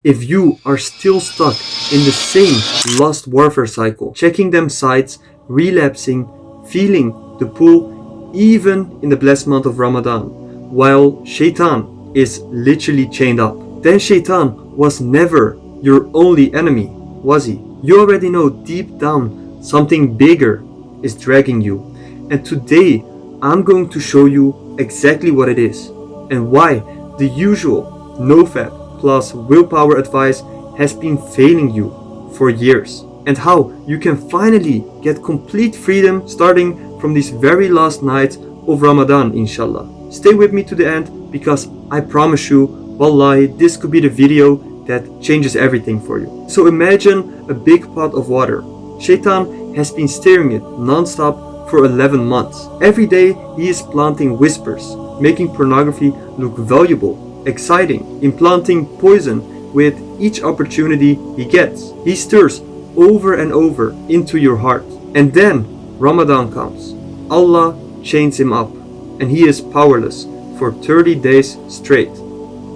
If you are still stuck in the same lust warfare cycle, checking them sites, relapsing, feeling the pull even in the blessed month of Ramadan, while Shaytan is literally chained up, then Shaytan was never your only enemy, was he? You already know deep down something bigger is dragging you. And today I'm going to show you exactly what it is and why the usual nofap plus willpower advice has been failing you for years, and how you can finally get complete freedom starting from these very last nights of Ramadan, inshallah. Stay with me to the end, because I promise you, wallahi, this could be the video that changes everything for you. So imagine a big pot of water. Shaytan has been stirring it non-stop for 11 months. Every day he is planting whispers, making pornography look valuable, exciting, implanting poison with each opportunity he gets. He stirs over and over into your heart. And then Ramadan comes. Allah chains him up, and he is powerless for 30 days straight.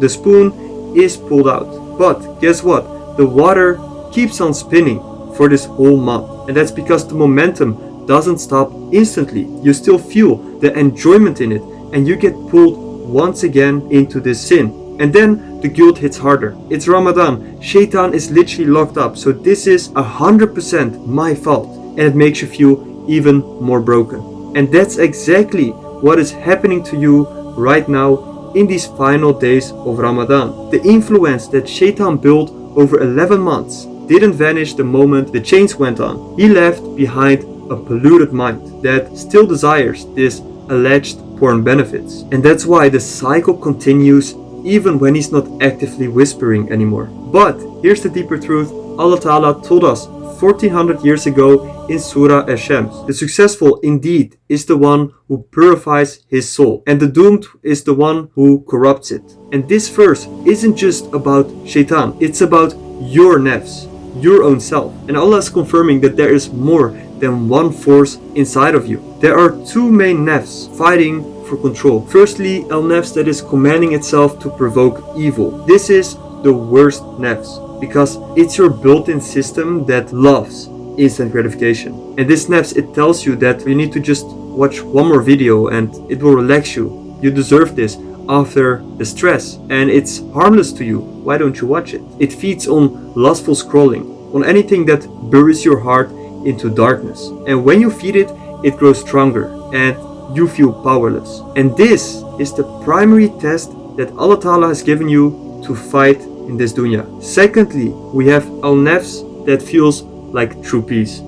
The spoon is pulled out. But guess what? The water keeps on spinning for this whole month. And that's because the momentum doesn't stop instantly. You still feel the enjoyment in it, and you get pulled once again into this sin. And then the guilt hits harder. It's Ramadan. Shaytan is literally locked up. So this is 100% my fault. And it makes you feel even more broken. And that's exactly what is happening to you right now in these final days of Ramadan. The influence that Shaytan built over 11 months didn't vanish the moment the chains went on. He left behind a polluted mind that still desires this alleged porn benefits. And that's why the cycle continues even when he's not actively whispering anymore. But here's the deeper truth. Allah Ta'ala told us 1400 years ago in Surah Ash-Shams, the successful indeed is the one who purifies his soul, and the doomed is the one who corrupts it. And this verse isn't just about Shaitan, it's about your nafs, your own self. And Allah is confirming that there is more than one force inside of you. There are two main nafs fighting for control. Firstly, al-nafs that is commanding itself to provoke evil. This is the worst nafs, because it's your built-in system that loves instant gratification. And this nafs, it tells you that you need to just watch one more video and it will relax you. You deserve this after the stress, and it's harmless to you. Why don't you watch it? It feeds on lustful scrolling, on anything that buries your heart into darkness. And when you feed it, it grows stronger and you feel powerless. And this is the primary test that Allah Ta'ala has given you to fight in this dunya. Secondly, we have al-nafs that feels like true peace.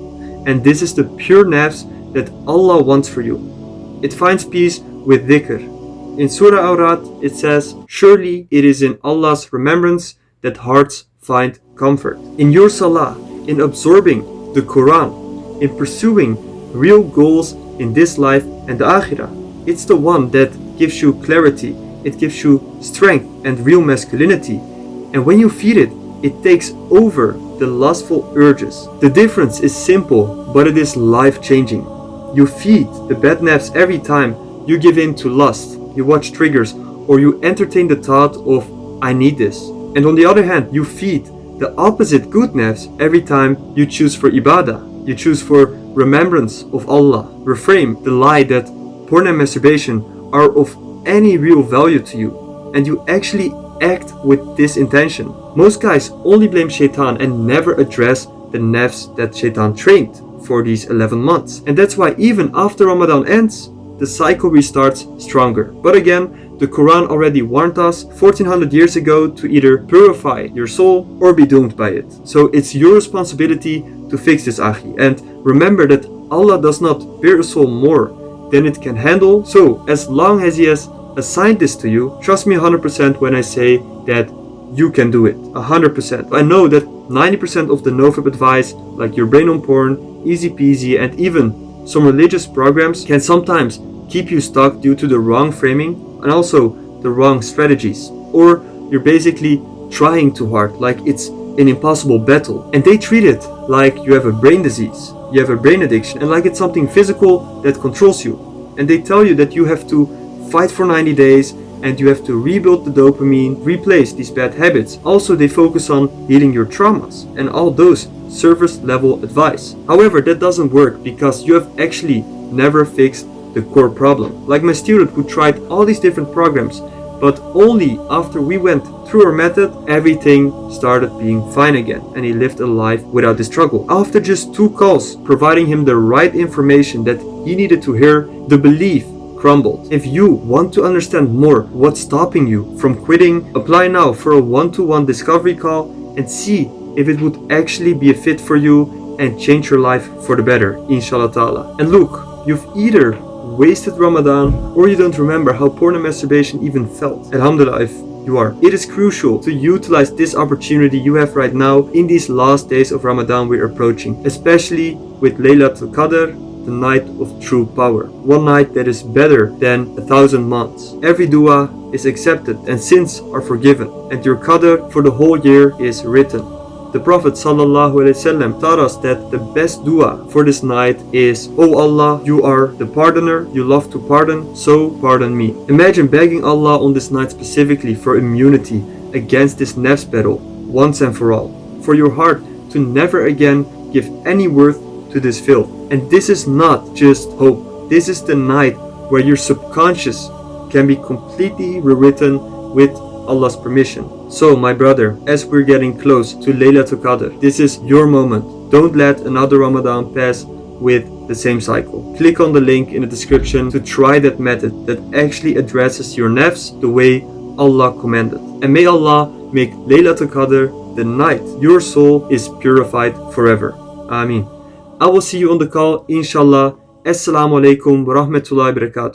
And this is the pure nafs that Allah wants for you. It finds peace with dhikr. In Surah Al-Ra'd, it says, surely it is in Allah's remembrance that hearts find comfort. In your salah, in absorbing the Quran, in pursuing real goals in this life and the akhirah. It's the one that gives you clarity, it gives you strength and real masculinity. And when you feed it, it takes over the lustful urges. The difference is simple, but it is life-changing. You feed the bad nafs every time you give in to lust, you watch triggers, or you entertain the thought of, I need this. And on the other hand, you feed the opposite good nafs every time you choose for ibadah, you choose for remembrance of Allah. Reframe the lie that porn and masturbation are of any real value to you, and you actually act with this intention. Most guys only blame Shaitan and never address the nafs that Shaitan trained for these 11 months. And that's why even after Ramadan ends, the cycle restarts stronger. But again, the Quran already warned us 1400 years ago to either purify your soul or be doomed by it. So it's your responsibility to fix this, Akhi. And remember that Allah does not bear a soul more than it can handle. So as long as He has assigned this to you, trust me 100% when I say that you can do it. 100%. I know that 90% of the nofap advice, like your brain on porn, easy peasy, and even some religious programs can sometimes keep you stuck due to the wrong framing and also the wrong strategies. Or you're basically trying too hard, like it's an impossible battle. And they treat it like you have a brain disease, you have a brain addiction, and like it's something physical that controls you. And they tell you that you have to fight for 90 days and you have to rebuild the dopamine, replace these bad habits. Also, they focus on healing your traumas and all those surface level advice. However, that doesn't work because you have actually never fixed the core problem. Like my student who tried all these different programs, but only after we went through our method, everything started being fine again and he lived a life without the struggle. After just 2 calls, providing him the right information that he needed to hear, the belief crumbled. If you want to understand more what's stopping you from quitting, apply now for a 1-to-1 discovery call and see if it would actually be a fit for you and change your life for the better, inshallah ta'ala. And look, you've either wasted Ramadan or you don't remember how porn and masturbation even felt. Alhamdulillah if you are. It is crucial to utilize this opportunity you have right now in these last days of Ramadan we're approaching, especially with Laylatul Qadr, the night of true power. One night that is better than 1,000 months. Every dua is accepted and sins are forgiven, and your Qadr for the whole year is written. The Prophet ﷺ taught us that the best dua for this night is, "O Allah, you are the pardoner, you love to pardon, so pardon me." Imagine begging Allah on this night specifically for immunity against this nafs battle once and for all. For your heart to never again give any worth to this filth. And this is not just hope. This is the night where your subconscious can be completely rewritten with Allah's permission. So my brother, as we're getting close to Laylatul Qadr, this is your moment. Don't let another Ramadan pass with the same cycle. Click on the link in the description to try that method that actually addresses your nafs the way Allah commanded. And may Allah make Laylatul Qadr the night your soul is purified forever. Ameen. I will see you on the call, inshallah. Assalamu alaikum wa rahmatullahi wa barakatuh.